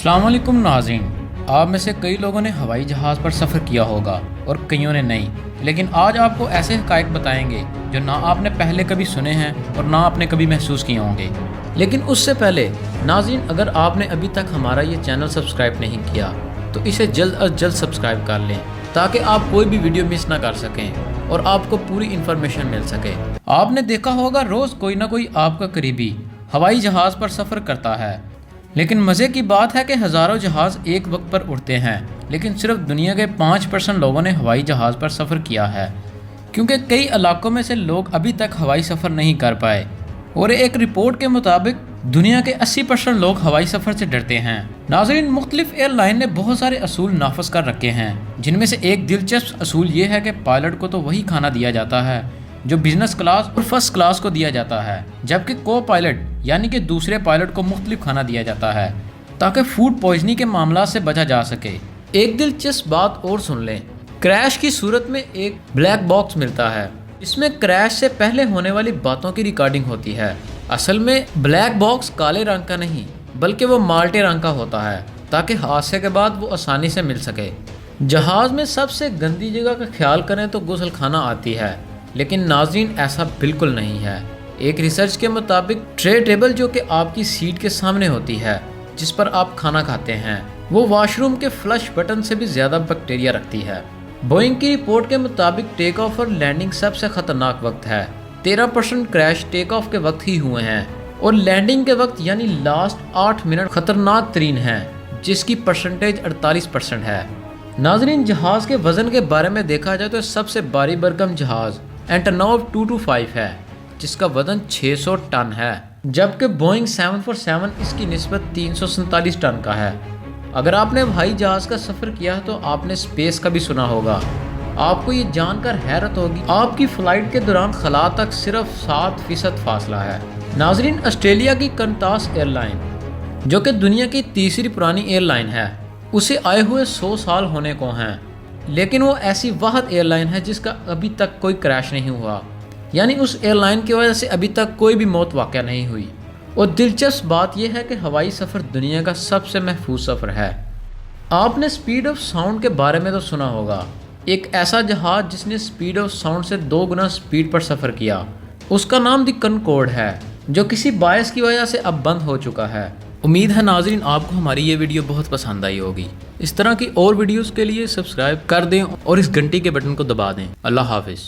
السلام علیکم ناظرین، آپ میں سے کئی لوگوں نے ہوائی جہاز پر سفر کیا ہوگا اور کئیوں نے نہیں، لیکن آج آپ کو ایسے حقائق بتائیں گے جو نہ آپ نے پہلے کبھی سنے ہیں اور نہ آپ نے کبھی محسوس کیے ہوں گے۔ لیکن اس سے پہلے ناظرین، اگر آپ نے ابھی تک ہمارا یہ چینل سبسکرائب نہیں کیا تو اسے جلد از جلد سبسکرائب کر لیں تاکہ آپ کوئی بھی ویڈیو مس نہ کر سکیں اور آپ کو پوری انفارمیشن مل سکے۔ آپ نے دیکھا ہوگا روز کوئی نہ کوئی آپ کا قریبی ہوائی جہاز پر سفر کرتا ہے، لیکن مزے کی بات ہے کہ ہزاروں جہاز ایک وقت پر اڑتے ہیں، لیکن صرف دنیا کے 5% لوگوں نے ہوائی جہاز پر سفر کیا ہے، کیونکہ کئی علاقوں میں سے لوگ ابھی تک ہوائی سفر نہیں کر پائے، اور ایک رپورٹ کے مطابق دنیا کے 80% لوگ ہوائی سفر سے ڈرتے ہیں۔ ناظرین، مختلف ایئر لائن نے بہت سارے اصول نافذ کر رکھے ہیں، جن میں سے ایک دلچسپ اصول یہ ہے کہ پائلٹ کو تو وہی کھانا دیا جاتا ہے جو بزنس کلاس اور فرسٹ کلاس کو دیا جاتا ہے، جبکہ کو پائلٹ یعنی کہ دوسرے پائلٹ کو مختلف کھانا دیا جاتا ہے تاکہ فوڈ پوائزنی کے معاملات سے بچا جا سکے۔ ایک دلچسپ بات اور سن لیں، کریش کی صورت میں ایک بلیک باکس ملتا ہے، اس میں کریش سے پہلے ہونے والی باتوں کی ریکارڈنگ ہوتی ہے۔ اصل میں بلیک باکس کالے رنگ کا نہیں بلکہ وہ مالٹے رنگ کا ہوتا ہے تاکہ حادثے کے بعد وہ آسانی سے مل سکے۔ جہاز میں سب سے گندی جگہ کا خیال کریں تو غسل خانہ آتی ہے، لیکن ناظرین ایسا بالکل نہیں ہے۔ ایک ریسرچ کے مطابق ٹرے ٹیبل جو کہ آپ کی سیٹ کے سامنے ہوتی ہے جس پر آپ کھانا کھاتے ہیں، وہ واش روم کے فلش بٹن سے بھی زیادہ بیکٹیریا رکھتی ہے۔ بوئنگ کی رپورٹ کے مطابق ٹیک آف اور لینڈنگ سب سے خطرناک وقت ہے۔ 13% کریش ٹیک آف کے وقت ہی ہوئے ہیں اور لینڈنگ کے وقت یعنی لاسٹ 8 منٹ خطرناک ترین ہیں، جس کی پرسنٹیج 48% ہے۔ ناظرین، جہاز کے وزن کے بارے میں دیکھا جائے تو سب سے بھاری بھرکم جہاز اینٹونوو 225 ہے جس کا وزن 600 ٹن ہے، جبکہ بوئنگ 747 اس کی نسبت 347 ٹن کا ہے۔ اگر آپ نے ہوائی جہاز کا سفر کیا ہے تو آپ نے اسپیس کا بھی سنا ہوگا۔ آپ کو یہ جان کر حیرت ہوگی آپ کی فلائٹ کے دوران خلا تک صرف 7% فاصلہ ہے۔ ناظرین، آسٹریلیا کی قنتاس ایئر لائن جو کہ دنیا کی تیسری پرانی ایئر لائن ہے، اسے آئے ہوئے 100 سال ہونے کو ہیں، لیکن وہ ایسی واحد ایئر لائن ہے جس کا ابھی تک کوئی کریش نہیں ہوا، یعنی اس ایئر لائن کی وجہ سے ابھی تک کوئی بھی موت واقع نہیں ہوئی۔ اور دلچسپ بات یہ ہے کہ ہوائی سفر دنیا کا سب سے محفوظ سفر ہے۔ آپ نے سپیڈ آف ساؤنڈ کے بارے میں تو سنا ہوگا، ایک ایسا جہاز جس نے سپیڈ آف ساؤنڈ سے 2 گنا سپیڈ پر سفر کیا، اس کا نام دی کنکورڈ ہے، جو کسی باعث کی وجہ سے اب بند ہو چکا ہے۔ امید ہے ناظرین آپ کو ہماری یہ ویڈیو بہت پسند آئی ہوگی۔ اس طرح کی اور ویڈیوز کے لیے سبسکرائب کر دیں اور اس گھنٹی کے بٹن کو دبا دیں۔ اللہ حافظ۔